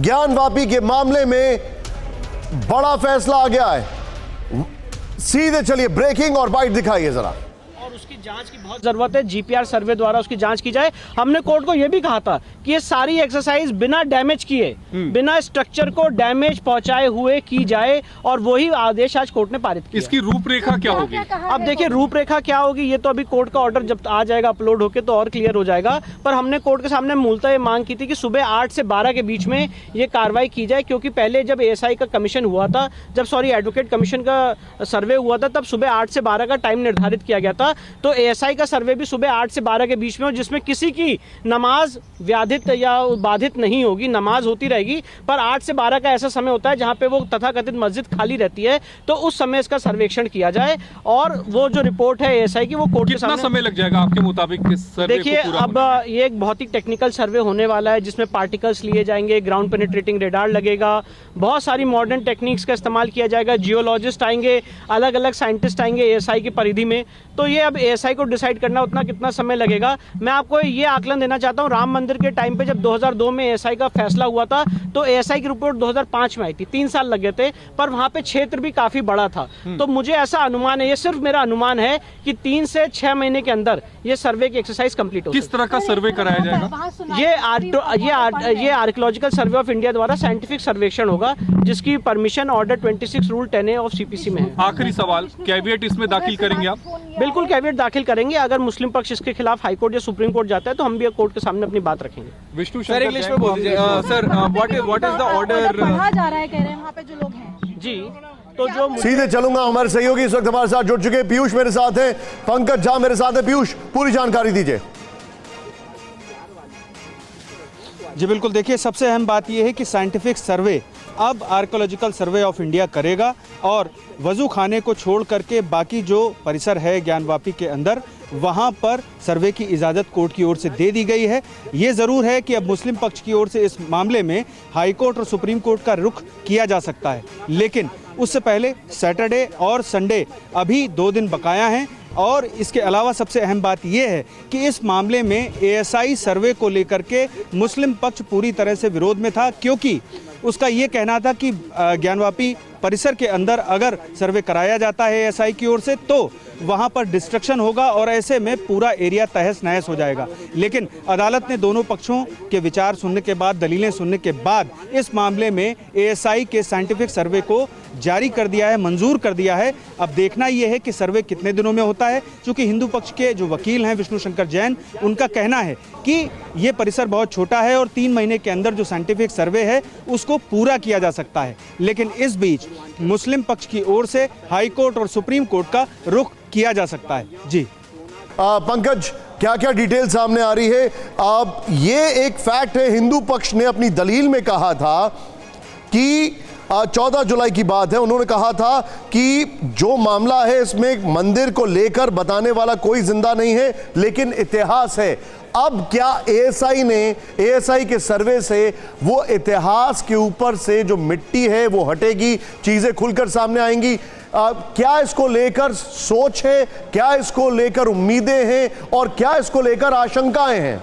ज्ञानवापी के मामले में बड़ा फैसला आ गया है। सीधे चलिए ब्रेकिंग और बाइट दिखाइए जरा। और उसकी जांच की बहुत जरूरत है, जीपीआर सर्वे द्वारा उसकी जांच की जाए। हमने कोर्ट को यह भी कहा था कि ये सारी एक्सरसाइज बिना डैमेज किए, बिना स्ट्रक्चर को डैमेज पहुंचाए हुए की जाए, और वही आदेश आज कोर्ट ने पारित किया। इसकी रूपरेखा क्या होगी? अब देखिए रूपरेखा क्या होगी, ये तो अभी कोर्ट का ऑर्डर जब आ जाएगा अपलोड होके तो और क्लियर हो जाएगा। पर हमने कोर्ट के सामने मूलतः ये मांग की थी कि सुबह 8 से 12 के बीच में ये कार्रवाई की जाए, क्योंकि पहले जब एएसआई का कमीशन हुआ था, एडवोकेट कमीशन का सर्वे हुआ था, तब सुबह 8 से 12 का टाइम निर्धारित किया गया था। तो एएसआई का सर्वे भी सुबह 8 से 12 के बीच में हो, जिसमें किसी की नमाज व्याधित या बाधित नहीं होगी, नमाज होती रहेगी। पर 8 से 12 का ऐसा समय होता है जहां पे वो तथाकथित मस्जिद खाली रहती है, तो उस समय इसका सर्वेक्षण किया जाए और वो जो रिपोर्ट है एएसआई की वो कोर्ट के सामने। कितना समय लग जाएगा आपके मुताबिक इस सर्वे देखिए को पूरा अब ये एक बहुत ही टेक्निकल सर्वे होने वाला है, जिसमें पार्टिकल्स लिए जाएंगे, ग्राउंड पेनिट्रेटिंग रेडार लगेगा, बहुत सारी मॉडर्न टेक्निक्स का इस्तेमाल किया जाएगा, जियोलॉजिस्ट आएंगे, अलग अलग साइंटिस्ट आएंगे एएसआई की परिधि में। तो ये अब एएसआई को डिसाइड करना उतना कितना समय लगेगा। मैं आपको ये आकलन देना चाहता हूँ, राम मंदिर के टाइम पे जब 2002 में एएसआई का फैसला हुआ था, तो एएसआई की रिपोर्ट 2005 में आई थी, 3 साल लग गए थे, पर वहां पे क्षेत्र भी काफी बड़ा था। तो मुझे ऐसा अनुमान है, ये सिर्फ मेरा अनुमान है, कि 3 से 6 महीने के अंदर ये सर्वे की एक्सरसाइज कंप्लीट होगी। किस तरह का सर्वे कराया जाएगा? ये आर्कियोलॉजिकल सर्वे ऑफ इंडिया द्वारा साइंटिफिक सर्वेक्षण होगा, जिसकी permission order 26 rule 10A of CPC में है। आखिरी सवाल, कैविएट इसमें दाखिल करेंगे आप? बिल्कुल कैविएट दाखिल करेंगे। अगर मुस्लिम पक्ष इसके खिलाफ हाईकोर्ट या सुप्रीम कोर्ट जाता है तो हम भी कोर्ट के सामने अपनी बात रखेंगे। विष्णु सर इंग्लिश में बोल दीजिए। Sir what is the order पढ़ा जा रहा है, कह रहे हैं वहाँ पे जो लोग हैं। जी तो जो सीधे चलूंगा, हमारे सहयोगी इस वक्त हमारे साथ जुड़ चुके हैं। पीयूष मेरे साथ हैं, पंकज झा मेरे साथ है। पीयूष, पूरी जानकारी दीजिए। जी बिल्कुल, देखिए सबसे अहम बात यह है कि साइंटिफिक सर्वे अब आर्कियोलॉजिकल सर्वे ऑफ इंडिया करेगा, और वजू खाने को छोड़ करके बाकी जो परिसर है ज्ञानवापी के अंदर, वहां पर सर्वे की इजाज़त कोर्ट की ओर से दे दी गई है। ये ज़रूर है कि अब मुस्लिम पक्ष की ओर से इस मामले में हाई कोर्ट और सुप्रीम कोर्ट का रुख किया जा सकता है, लेकिन उससे पहले सैटरडे और संडे अभी 2 दिन बकाया हैं। और इसके अलावा सबसे अहम बात यह है कि इस मामले में एएसआई सर्वे को लेकर के मुस्लिम पक्ष पूरी तरह से विरोध में था, क्योंकि उसका ये कहना था कि ज्ञानवापी परिसर के अंदर अगर सर्वे कराया जाता है एएसआई की ओर से तो वहाँ पर डिस्ट्रक्शन होगा और ऐसे में पूरा एरिया तहस नहस हो जाएगा। लेकिन अदालत ने दोनों पक्षों के विचार सुनने के बाद, दलीलें सुनने के बाद, इस मामले में एएसआई के साइंटिफिक सर्वे को जारी कर दिया है, मंजूर कर दिया है। अब देखना यह है कि सर्वे कितने दिनों में होता है, क्योंकि हिंदू पक्ष के जो वकील हैं विष्णु शंकर जैन, उनका कहना है कि ये परिसर बहुत छोटा है और 3 महीने के अंदर जो साइंटिफिक सर्वे है उसको पूरा किया जा सकता है। लेकिन इस बीच मुस्लिम पक्ष की ओर से हाई कोर्ट और सुप्रीम कोर्ट का रुख किया जा सकता है। जी पंकज, क्या क्या डिटेल सामने आ रही है? अब ये एक फैक्ट है, हिंदू पक्ष ने अपनी दलील में कहा था कि 14 जुलाई की बात है, उन्होंने कहा था कि जो मामला है इसमें मंदिर को लेकर बताने वाला कोई जिंदा नहीं है, लेकिन इतिहास है। अब क्या एएसआई के सर्वे से वो इतिहास के ऊपर से जो मिट्टी है वो हटेगी, चीजें खुलकर सामने आएंगी? क्या इसको लेकर सोच है, क्या इसको लेकर उम्मीदें हैं, और क्या इसको लेकर आशंकाएं हैं?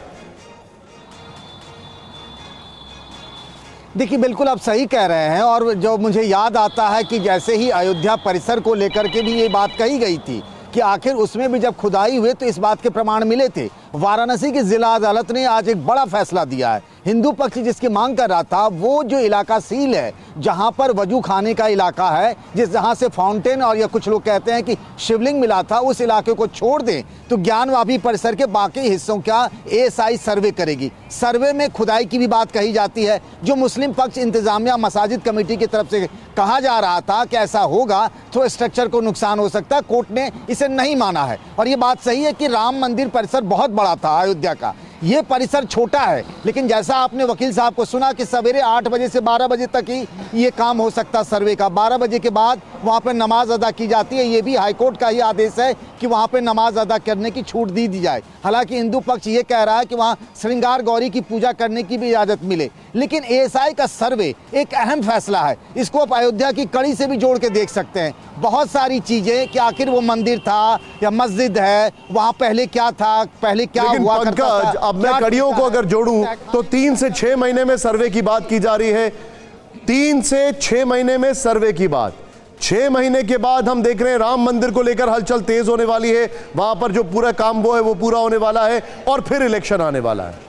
देखिए बिल्कुल आप सही कह रहे हैं, और जो मुझे याद आता है कि जैसे ही अयोध्या परिसर को लेकर के भी ये बात कही गई थी कि आखिर उसमें भी जब खुदाई हुई तो इस बात के प्रमाण मिले थे। वाराणसी की जिला अदालत ने आज एक बड़ा फैसला दिया है। हिंदू पक्ष जिसकी मांग कर रहा था, वो जो इलाका सील है, जहां पर वजू खाने का इलाका है, जहां से फाउंटेन और या कुछ लोग कहते हैं कि शिवलिंग मिला था, उस इलाके को छोड़ दें तो ज्ञानवापी परिसर के बाकी हिस्सों का एएसआई सर्वे करेगी। सर्वे में खुदाई की भी बात कही जाती है, जो मुस्लिम पक्ष इंतजामिया मसाजिद कमेटी की तरफ से कहा जा रहा था कि ऐसा होगा तो स्ट्रक्चर को नुकसान हो सकता है। कोर्ट ने इसे नहीं माना है, और ये बात सही है कि राम मंदिर परिसर बहुत बड़ा था अयोध्या का, ये परिसर छोटा है। लेकिन जैसा आपने वकील साहब को सुना कि सवेरे 8 बजे से 12 बजे तक ही ये काम हो सकता सर्वे का, 12 बजे के बाद वहाँ पर नमाज अदा की जाती है। ये भी हाईकोर्ट का ही आदेश है कि वहाँ पर नमाज अदा करने की छूट दी जाए। हालांकि हिंदू पक्ष ये कह रहा है कि वहाँ श्रृंगार गौरी की पूजा करने की भी इजाज़त मिले। लेकिन एएसआई का सर्वे एक अहम फैसला है, इसको आप अयोध्या की कड़ी से भी जोड़ के देख सकते हैं। बहुत सारी चीजें कि आखिर वो मंदिर था या मस्जिद है, वहां पहले क्या था, पहले क्या लेकिन हुआ करता पंकज, था, अब मैं क्या कड़ियों को टूटा अगर है, जोड़ूं तो 3 से 6 महीने में सर्वे की बात की जा रही है। 3 से 6 महीने में सर्वे की बात। 6 महीने के बाद हम देख रहे हैं राम मंदिर को लेकर हलचल तेज होने वाली है। वहां पर जो पूरा काम वो है वो पूरा होने वाला है और फिर इलेक्शन आने वाला है।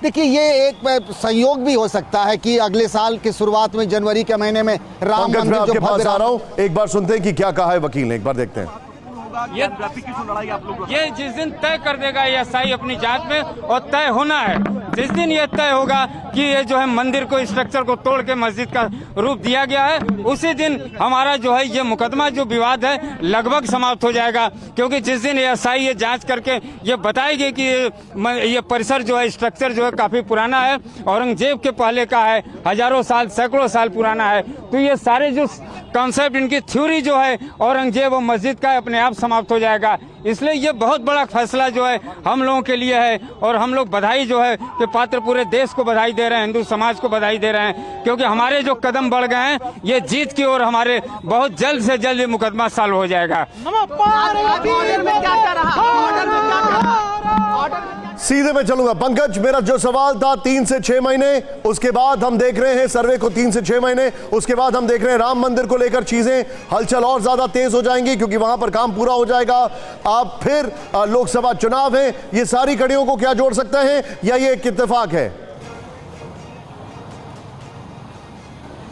देखिए, ये एक संयोग भी हो सकता है कि अगले साल की शुरुआत में, जनवरी के महीने में राम पंकज, मैं मंदिर आपके जो पास भव्य आ रहा हूं, एक बार सुनते हैं कि क्या कहा है वकील ने। एक बार देखते हैं। ये जिस दिन तय कर देगा एएसआई अपनी जांच में, और तय होना है जिस दिन ये तय होगा कि ये जो है मंदिर को, स्ट्रक्चर को तोड़ के मस्जिद का रूप दिया गया है, उसी दिन हमारा जो है ये मुकदमा, जो विवाद है, लगभग समाप्त हो जाएगा। क्योंकि जिस दिन एएसआई ये जांच करके ये बताएगी कि ये परिसर जो है, स्ट्रक्चर जो है काफी पुराना है, औरंगजेब के पहले का है, हजारों साल, सैकड़ों साल पुराना है, तो ये सारे जो कॉन्सेप्ट, इनकी थ्योरी जो है औरंगजेब और मस्जिद का, अपने आप समाप्त हो जाएगा। इसलिए ये बहुत बड़ा फैसला जो है हम लोगों के लिए है, और हम लोग बधाई जो है कि पात्र पूरे देश को बधाई दे रहे हैं, हिंदू समाज को बधाई दे रहे हैं, क्योंकि हमारे जो कदम बढ़ गए हैं ये जीत की ओर, हमारे बहुत जल्द से जल्द ये मुकदमा सॉल्व हो जाएगा। सीधे में चलूंगा पंकज, मेरा जो सवाल था 3 से 6 महीने, उसके बाद हम देख रहे हैं सर्वे को 3 से 6 महीने, उसके बाद हम देख रहे हैं राम मंदिर को लेकर चीजें, हलचल और ज्यादा तेज हो जाएंगी क्योंकि वहां पर काम पूरा हो जाएगा। आप फिर लोकसभा चुनाव है, ये सारी कड़ियों को क्या जोड़ सकते हैं या ये एक इत्तेफाक है?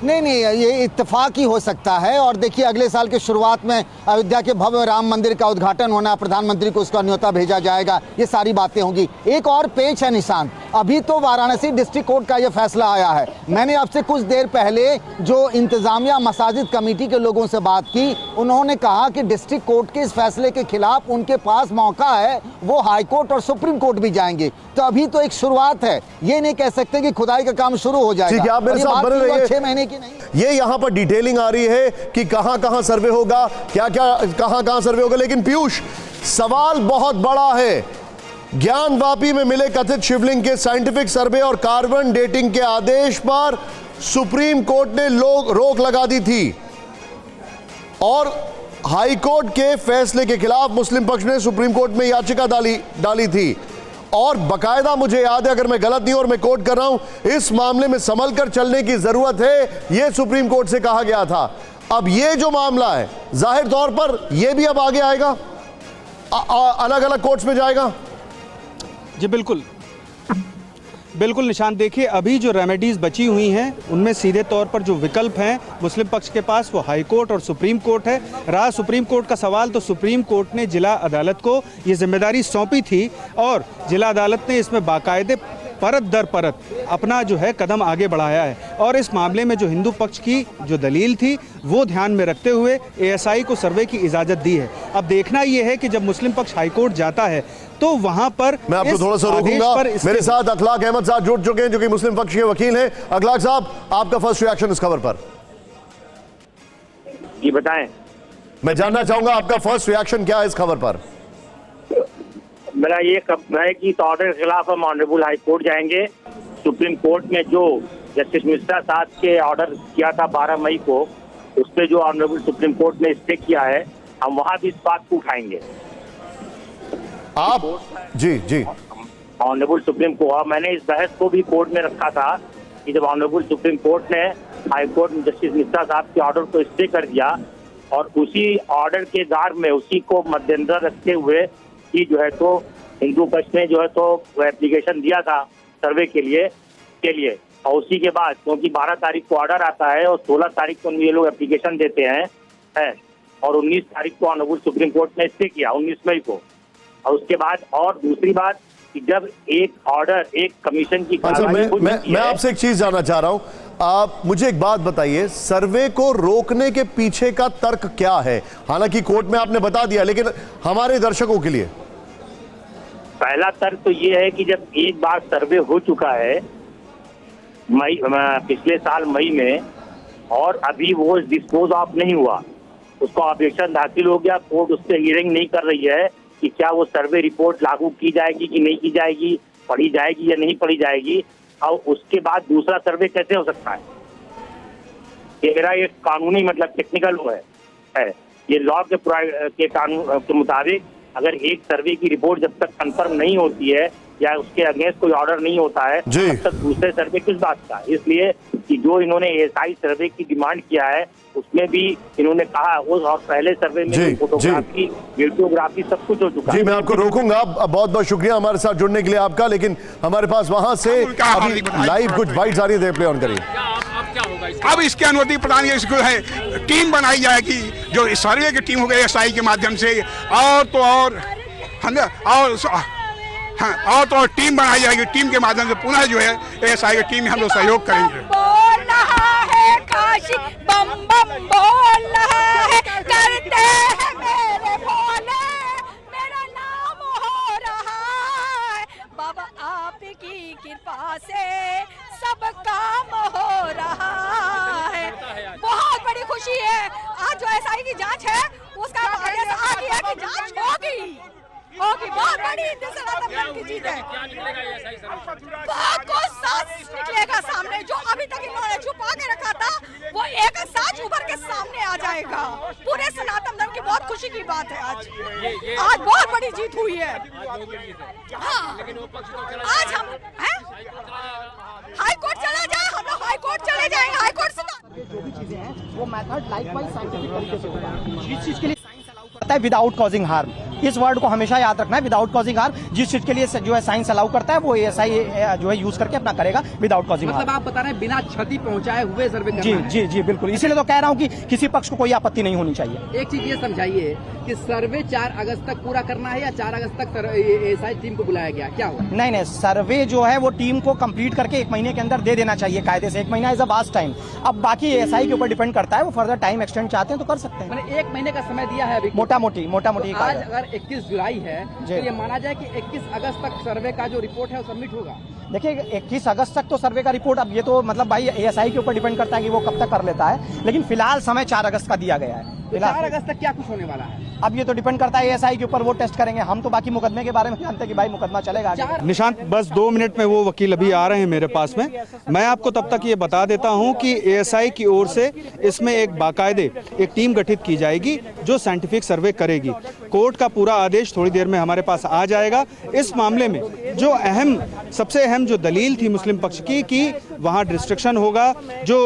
नहीं, ये इत्तेफाक ही हो सकता है। और देखिए, अगले साल की शुरुआत में अयोध्या के भव्य राम मंदिर का उद्घाटन होना, प्रधानमंत्री को उसका न्योता भेजा जाएगा, ये सारी बातें होंगी। एक और पेच है निशान, अभी तो वाराणसी डिस्ट्रिक्ट कोर्ट का ये फैसला आया है। मैंने आपसे कुछ देर पहले जो इंतजामिया मसाजिद कमेटी के लोगों से बात की, उन्होंने कहा कि डिस्ट्रिक्ट कोर्ट के इस फैसले के खिलाफ उनके पास मौका है, वो हाई कोर्ट और सुप्रीम कोर्ट भी जाएंगे। तो अभी तो एक शुरुआत है, ये नहीं कह सकते कि खुदाई का काम शुरू हो जाएगा। ठीक है, आप मेरे साथ बने रहिए। 6 महीने की नहीं, ये यहां पर डिटेलिंग आ रही है कि कहां कहां सर्वे होगा, क्या क्या कहां कहां सर्वे होगा। लेकिन पीयूष, सवाल बहुत बड़ा है। ज्ञानवापी में मिले कथित शिवलिंग के साइंटिफिक सर्वे और कार्बन डेटिंग के आदेश पर सुप्रीम कोर्ट ने रोक लगा दी थी, और हाई कोर्ट के फैसले के खिलाफ मुस्लिम पक्ष ने सुप्रीम कोर्ट में याचिका डाली थी। और बकायदा मुझे याद है, अगर मैं गलत नहीं और मैं कोट कर रहा हूं, इस मामले में संभल कर चलने की जरूरत है, यह सुप्रीम कोर्ट से कहा गया था। अब ये जो मामला है, जाहिर तौर पर यह भी अब आगे आएगा, अलग अलग कोर्ट्स में जाएगा। जी बिल्कुल निशान, देखिए अभी जो रेमेडीज बची हुई हैं उनमें सीधे तौर पर जो विकल्प हैं मुस्लिम पक्ष के पास, वो हाई कोर्ट और सुप्रीम कोर्ट है। रहा सुप्रीम कोर्ट का सवाल, तो सुप्रीम कोर्ट ने जिला अदालत को ये जिम्मेदारी सौंपी थी, और जिला अदालत ने इसमें बाकायदे परत दर परत अपना जो है कदम आगे बढ़ाया है। और इस मामले में जो हिंदू पक्ष की जो दलील थी वो ध्यान में रखते हुए एएसआई को सर्वे की इजाज़त दी है। अब देखना ये है कि जब मुस्लिम पक्ष हाई कोर्ट जाता है तो वहां पर मैं आपको थोड़ा सा रोकूंगा। मेरे साथ अखलाक अहमद साहब जुड़ चुके हैं जो कि मुस्लिम पक्ष के वकील हैं। अखलाक साहब, आपका फर्स्ट रिएक्शन इस खबर पर? जी बताएं। मैं जानना चाहूंगा आपका फर्स्ट रिएक्शन क्या है इस खबर पर? मेरा ये है कि इस ऑर्डर के खिलाफ हम ऑनरेबल हाई कोर्ट जाएंगे। सुप्रीम कोर्ट में जो जस्टिस मिश्रा साहब के ऑर्डर किया था 12 मई को, उस पर जो ऑनरेबल सुप्रीम कोर्ट ने स्टे किया है, हम वहां भी इस बात को उठाएंगे। आप जी ऑनरेबल सुप्रीम कोर्ट, मैंने इस बहस को भी कोर्ट में रखा था कि जब ऑनरेबल सुप्रीम कोर्ट ने हाई कोर्ट में जस्टिस मिश्रा साहब के ऑर्डर को स्टे कर दिया, और उसी ऑर्डर के गार में उसी को मद्देनजर रखते हुए कि जो है तो हिंदू पक्ष ने जो है तो एप्लीकेशन दिया था सर्वे के लिए, और उसी के बाद क्योंकि 12 तारीख को ऑर्डर आता है और 16 तारीख को ये लोग एप्लीकेशन देते हैं, और 19 तारीख को ऑनरेबल सुप्रीम कोर्ट ने स्टे किया, 19 मई को। और उसके बाद और दूसरी बात कि जब एक ऑर्डर, एक कमीशन की मैं आपसे एक चीज जानना चाह रहा हूं। आप मुझे एक बात बताइए, सर्वे को रोकने के पीछे का तर्क क्या है? हालांकि कोर्ट में आपने बता दिया, लेकिन हमारे दर्शकों के लिए पहला तर्क तो ये है कि जब एक बार सर्वे हो चुका है पिछले साल मई में, और अभी वो डिस्पोज ऑफ नहीं हुआ, उसका ऑब्जेक्शन दाखिल हो गया, कोर्ट उस पर हियरिंग नहीं कर रही है कि क्या वो सर्वे रिपोर्ट लागू की जाएगी कि नहीं की जाएगी, पढ़ी जाएगी या नहीं पढ़ी जाएगी, और उसके बाद दूसरा सर्वे कैसे हो सकता है? ये मेरा एक कानूनी मतलब टेक्निकल वो है ये लॉ के कानून के मुताबिक अगर एक सर्वे की रिपोर्ट जब तक कंफर्म नहीं होती है या उसके अगेंस्ट कोई ऑर्डर नहीं होता है तब तक दूसरे सर्वे किस बात का। इसलिए कि जो इन्होंने एएसआई सर्वे की डिमांड किया है उसमें भी इन्होंने कहा उस और पहले सर्वे में फोटोग्राफी वीडियोग्राफी सब कुछ हो चुका है। जी मैं आपको रोकूंगा, बहुत बहुत शुक्रिया हमारे साथ जुड़ने के लिए आपका। लेकिन हमारे पास वहां से अभी लाइव कुछ बाइट्स आ रही है, प्ले ऑन करिए। अब इसकी अनुमति प्रदान है, टीम बनाई जाएगी जो सर्वे की टीम होगी एएसआई के माध्यम से, और तो और टीम बनाई जाएगी। टीम के माध्यम से पुनः जो है एएसआई की टीम में हम लोग सहयोग करेंगे। बोल रहा है काशी बम बम बोल रहा है, करते हैं मेरे भोले, मेरा नाम हो रहा है, बाबा आपकी कृपा से सब काम हो रहा है। बहुत बड़ी खुशी है आज जो एसआई की जांच है उसका आदेश आ गया कि जांच होगी। बहुत बड़ी की जीत है। बहुत कुछ सच निकलेगा सामने, जो अभी तक इन्होंने छुपा के रखा था वो एक सच उभर के सामने आ जाएगा। पूरे सनातन धर्म की बहुत खुशी की बात है आज बहुत बड़ी जीत हुई है। हाँ, आज हम हाई कोर्ट चला जाए, हम लोग हाई कोर्ट चले जाएंगे। हाई कोर्ट से जो भी चीजें हैं वो मेथड लाइकवाइज साइंटिफिक तरीके से होगा। जिस चीज के लिए साइंस अलाउ करता है विदाउट कॉजिंग हार्म, इस वर्ड को हमेशा याद रखना है, विदाउट कॉजिंग हार्म। जिस चीज के लिए जो है साइंस अलाउ करता है वो एएसआई जो है यूज करके अपना करेगा विदाउट कॉजिंग हार्म। मतलब आप बता रहे हैं बिना क्षति पहुंचाए हुए सर्वे करना जी है। जी जी बिल्कुल, इसीलिए तो कह रहा हूँ कि किसी पक्ष को कोई आपत्ति नहीं होनी चाहिए। एक चीज ये समझाइए कि सर्वे 4 अगस्त तक पूरा करना है या 4 अगस्त तक एएसआई टीम को बुलाया गया, क्या होगा? नहीं, सर्वे जो है वो टीम को कंप्लीट करके 1 महीने के अंदर दे देना चाहिए कायदे से। 1 महीना इज अ वास्ट टाइम। अब बाकी एएसआई के ऊपर डिपेंड करता है, वो फर्दर टाइम एक्सटेंड चाहते हैं तो कर सकते हैं। मैंने 1 महीने का समय दिया है अभी मोटा मोटी आज अगर 21 जुलाई है तो ये माना जाए कि 21 अगस्त तक सर्वे का जो रिपोर्ट है वो सबमिट होगा। देखिए 21 अगस्त तक तो सर्वे का रिपोर्ट, अब ये तो मतलब भाई एएसआई के ऊपर डिपेंड करता है कि वो कब तक कर लेता है, लेकिन फिलहाल समय 4 अगस्त का दिया गया है। तो 4 अगस्त तक क्या कुछ होने वाला है? अब ये तो डिपेंड करता है एएसआई के ऊपर, वो टेस्ट करेंगे। हम तो बाकी मुकदमे के बारे में जानते हैं कि भाई मुकदमा चलेगा आगे। निशांत, बस 2 मिनट में वो वकील अभी आ रहे हैं मेरे पास में। मैं आपको तब तक ये बता देता हूं कि एएसआई की ओर से इसमें एक बाकायदे एक टीम गठित की जाएगी जो साइंटिफिक सर्वे करेगी। कोर्ट का पूरा आदेश थोड़ी देर में हमारे पास आ जाएगा। इस मामले में जो सबसे अहम जो दलील थी मुस्लिम पक्ष की कि वहाँ डिस्ट्रक्शन होगा जो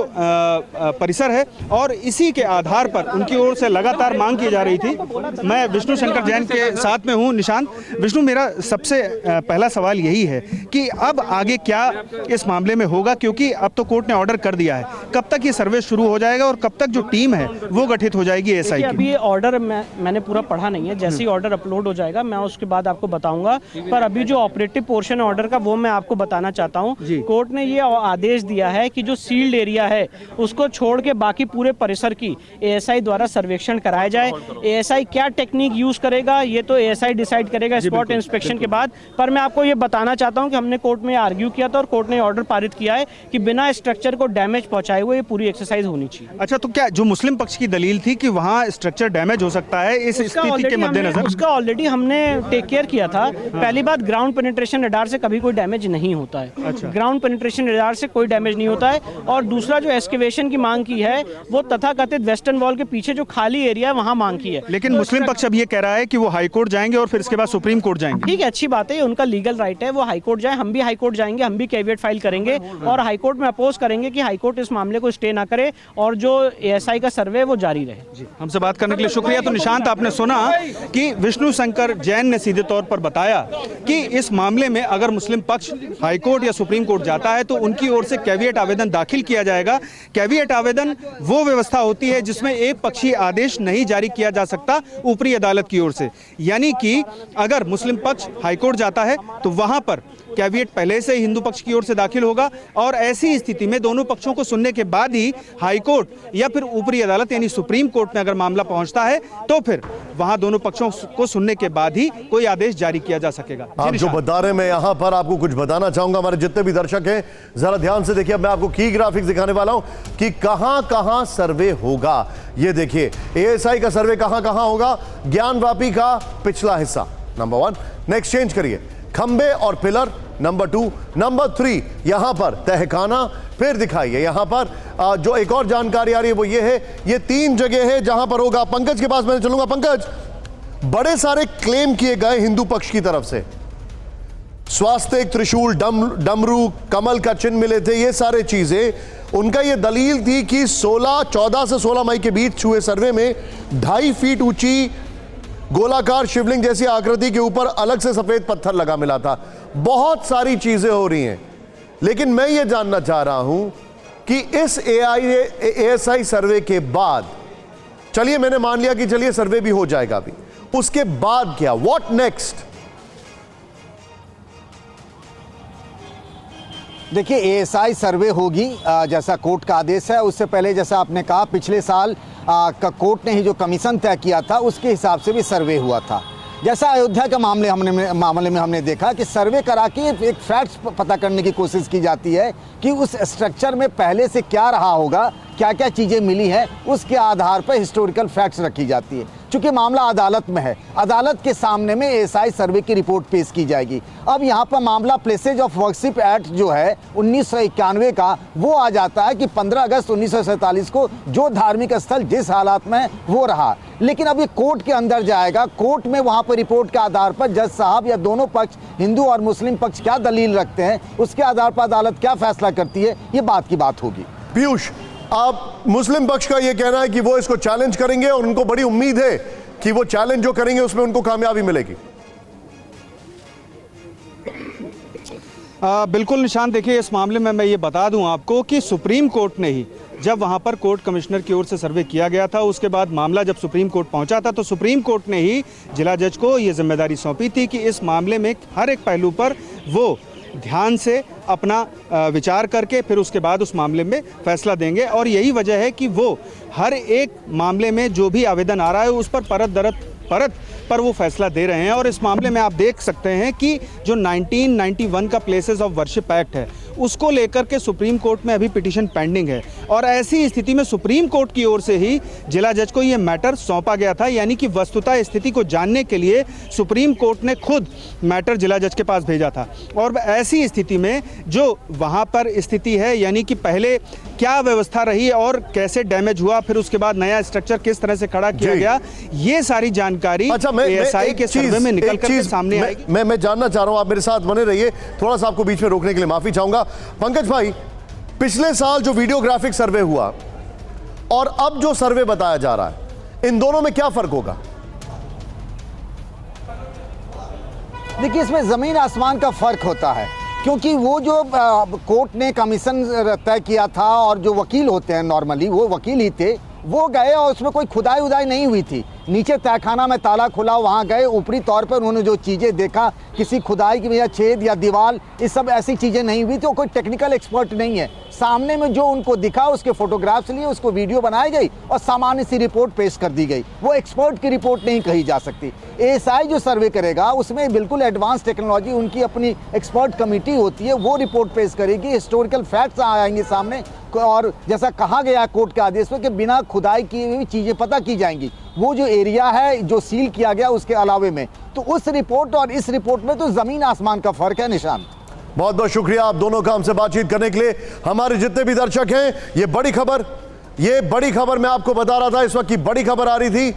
परिसर है, और इसी के आधार पर उनकी ओर से लगातार मांग की जा रही थी। मैं विष्णु शंकर जैन के साथ में हूँ। निशांत, विष्णु, मेरा सबसे पहला सवाल यही है कि अब आगे क्या इस मामले में होगा, क्योंकि अब तो कोर्ट ने ऑर्डर कर दिया है। कब तक ये सर्वे शुरू हो जाएगा और कब तक जो टीम है वो गठित हो जाएगी एएसआई की? अभी ये ऑर्डर मैंने पूरा पढ़ा नहीं है, जैसे ही ऑर्डर अपलोड हो जाएगा मैं उसके बाद आपको बताऊंगा। पर अभी जो ऑपरेटिव पोर्शन ऑर्डर का वो मैं आपको बताना चाहता हूँ। कोर्ट ने ये आदेश दिया है कि जो सील्ड एरिया है उसको छोड़ के बाकी पूरे परिसर की एएसआई द्वारा सर्वेक्षण कराया जाए। एएसआई क्या टेक्निक यूज करेगा ये तो एएसआई डिसाइड करेगा स्पॉट इंस्पेक्शन के बाद। पर मैं आपको ये बताना चाहता हूँ कि हमने कोर्ट में आर्ग्यू किया था और कोर्ट ने ऑर्डर पारित किया है कि बिना स्ट्रक्चर को डैमेज पहुंचाए हुए ये पूरी एक्सरसाइज होनी चाहिए। अच्छा, तो क्या जो मुस्लिम पक्ष की दलील थी कि वहाँ स्ट्रक्चर डैमेज हो सकता है, इस स्थिति के मद्देनजर उसका ऑलरेडी हमने टेक केयर किया था। पहली बात, ग्राउंड पेनिट्रेशन रडार से कभी कोई डैमेज नहीं होता है। अच्छा। ग्राउंड पेनिट्रेशन रडार से कोई डैमेज नहीं होता है। और दूसरा जो एक्सकेवेशन की मांग की है वो तथाकथित वेस्टर्न वॉल के पीछे जो खाली एरिया है वहां मांग की है। लेकिन मुस्लिम पक्ष अब ये कह रहा है कि वो हाई कोर्ट जाएंगे और फिर इसके बाद सुप्रीम कोर्ट जाएंगे। ठीक है, अच्छी बात है, उनका लीगल राइट है, वो हाई कोर्ट जाए। हम भी हाई कोर्ट जाएंगे, हम भी कैविएट फाइल करेंगे और हाई कोर्ट में अपोज करेंगे कि हाई कोर्ट इस मामले को स्टे ना करे और जो एएसआई का सर्वे वो जारी रहे। हमसे बात करने के लिए शुक्रिया। तो निशांत, आपने सुना कि विष्णु शंकर जैन ने सीधे तौर पर बताया कि इस मामले में अगर मुस्लिम पक्ष हाई कोर्ट या सुप्रीम कोर्ट जाता है तो उनकी ओर से कैविएट आवेदन दाखिल किया जाएगा। कैविएट आवेदन वो व्यवस्था होती है जिसमें एक पक्षीय आदेश नहीं जारी किया जा सकता ऊपरी अदालत की ओर से। यानी कि अगर मुस्लिम पक्ष हाई कोर्ट जाता है तो वहां पर कैविएट पहले से हिंदू पक्ष की ओर से दाखिल होगा और ऐसी स्थिति में दोनों पक्षों को सुनने के बाद ही हाई कोर्ट या फिर ऊपरी अदालत यानी सुप्रीम कोर्ट में अगर मामला पहुंचता है तो फिर वहां दोनों पक्षों को सुनने के बाद ही कोई आदेश जारी किया जा सकेगा। आप जो बता रहे हैं, मैं यहां पर आपको कुछ बताना चाहूंगा। हमारे जितने भी दर्शक हैं जरा ध्यान से देखिए, मैं आपको की ग्राफिक्स दिखाने वाला हूं कि कहां कहां सर्वे होगा। ये देखिए एएसआई का सर्वे कहां कहां होगा। ज्ञानवापी का पिछला हिस्सा नंबर 1, नेक्स्ट चेंज करिए, खंबे और पिलर नंबर 2, नंबर 3 यहां पर तहखाना, फिर दिखाइए यहां पर जो एक और जानकारी आ रही है वो ये है, ये 3 जगह है जहां पर होगा। पंकज के पास मैंने चलूंगा। पंकज, बड़े सारे क्लेम किए गए हिंदू पक्ष की तरफ से, स्वास्तिक, त्रिशूल, डमरू, कमल का चिन्ह मिले थे, ये सारे चीजें। उनका ये दलील थी कि 14 से 16 मई के बीच हुए सर्वे में 2.5 फीट ऊंची गोलाकार शिवलिंग जैसी आकृति के ऊपर अलग से सफेद पत्थर लगा मिला था। बहुत सारी चीजें हो रही हैं, लेकिन मैं ये जानना चाह रहा हूं कि इस ASI सर्वे के बाद, चलिए मैंने मान लिया कि चलिए सर्वे भी हो जाएगा अभी, उसके बाद क्या, व्हाट नेक्स्ट? देखिए, ASI सर्वे होगी जैसा कोर्ट का आदेश है। उससे पहले जैसा आपने कहा, पिछले साल का कोर्ट ने ही जो कमीशन तय किया था उसके हिसाब से भी सर्वे हुआ था। जैसा अयोध्या के मामले में हमने देखा कि सर्वे करा के एक फैक्ट्स पता करने की कोशिश की जाती है कि उस स्ट्रक्चर में पहले से क्या रहा होगा, क्या क्या चीज़ें मिली हैं, उसके आधार पर हिस्टोरिकल फैक्ट्स रखी जाती है। चूंकि मामला अदालत में है, अदालत के सामने में ASI सर्वे की रिपोर्ट पेश की जाएगी। अब यहाँ पर मामला प्लेसेज ऑफ वर्शिप एक्ट जो है 1991 का, वो आ जाता है कि 15 अगस्त 1947 को जो धार्मिक स्थल जिस हालात में वो रहा, लेकिन अब ये कोर्ट के अंदर जाएगा। कोर्ट में वहाँ पर रिपोर्ट के आधार पर जज साहब या दोनों पक्ष, हिंदू और मुस्लिम पक्ष, क्या दलील रखते हैं, उसके आधार पर अदालत क्या फैसला करती है, ये बात की बात होगी। पीयूष, आप मुस्लिम पक्ष का यह कहना है कि वो इसको चैलेंज करेंगे और उनको बड़ी उम्मीद है कि वो चैलेंज जो करेंगे उसमें उनको कामयाबी मिलेगी। बिल्कुल निशान, देखिए इस मामले में मैं ये बता दूं आपको कि सुप्रीम कोर्ट ने ही, जब वहां पर कोर्ट कमिश्नर की ओर से सर्वे किया गया था, उसके बाद मामला जब सुप्रीम कोर्ट पहुंचा था तो सुप्रीम कोर्ट ने ही जिला जज को ये जिम्मेदारी सौंपी थी कि इस मामले में हर एक पहलू पर वो ध्यान से अपना विचार करके फिर उसके बाद उस मामले में फैसला देंगे। और यही वजह है कि वो हर एक मामले में जो भी आवेदन आ रहा है उस पर परत पर वो फैसला दे रहे हैं। और इस मामले में आप देख सकते हैं कि जो 1991 का प्लेसेस ऑफ वर्शिप एक्ट है उसको लेकर के सुप्रीम कोर्ट में अभी पिटीशन पेंडिंग है, और ऐसी स्थिति में सुप्रीम कोर्ट की ओर से ही जिला जज को ये मैटर सौंपा गया था। यानी कि वस्तुतः स्थिति को जानने के लिए सुप्रीम कोर्ट ने खुद मैटर जिला जज के पास भेजा था। और ऐसी स्थिति में जो वहाँ पर स्थिति है, यानी कि पहले क्या व्यवस्था रही और कैसे डैमेज हुआ, फिर उसके बाद नया स्ट्रक्चर किस तरह से खड़ा किया गया, ये सारी जानकारी ASI के सर्वे में निकल कर सामने आएगी। मैं जानना चाह रहा हूं, आप मेरे साथ बने रहिए, थोड़ा सा आपको बीच में रोकने के लिए माफी चाहूंगा। पंकज भाई, पिछले साल जो वीडियोग्राफिक सर्वे हुआ और अब जो सर्वे बताया जा रहा है, इन दोनों में क्या फर्क होगा? देखिए, इसमें जमीन आसमान का फर्क होता है, क्योंकि वो जो कोर्ट ने कमीशन तय किया था और जो वकील होते हैं नॉर्मली वो वकील ही थे, वो गए और उसमें कोई खुदाई उदाई नहीं हुई थी। नीचे तहखाना में ताला खुला, वहाँ गए, ऊपरी तौर पर उन्होंने जो चीज़ें देखा, किसी खुदाई की या छेद या दीवार, इस सब ऐसी चीज़ें नहीं हुई थी। कोई टेक्निकल एक्सपर्ट नहीं है। सामने में जो उनको दिखा उसके फोटोग्राफ्स लिए, उसको वीडियो बनाई गई और सामान्य सी रिपोर्ट पेश कर दी गई। वो एक्सपर्ट की रिपोर्ट नहीं कही जा सकती। ASI जो सर्वे करेगा उसमें बिल्कुल एडवांस टेक्नोलॉजी, उनकी अपनी एक्सपर्ट कमेटी होती है, वो रिपोर्ट पेश करेगी, हिस्टोरिकल फैक्ट्स आएंगे सामने, और जैसा कहा गया कोर्ट के आदेश में कि बिना खुदाई किए हुई चीज़ें पता की जाएंगी। वो जो एरिया है जो सील किया गया उसके अलावे में, तो उस रिपोर्ट और इस रिपोर्ट में तो ज़मीन आसमान का फ़र्क है। निशान, बहुत बहुत शुक्रिया आप दोनों का हमसे बातचीत करने के लिए। हमारे जितने भी दर्शक हैं, ये बड़ी खबर मैं आपको बता रहा था, इस वक्त की बड़ी खबर आ रही थी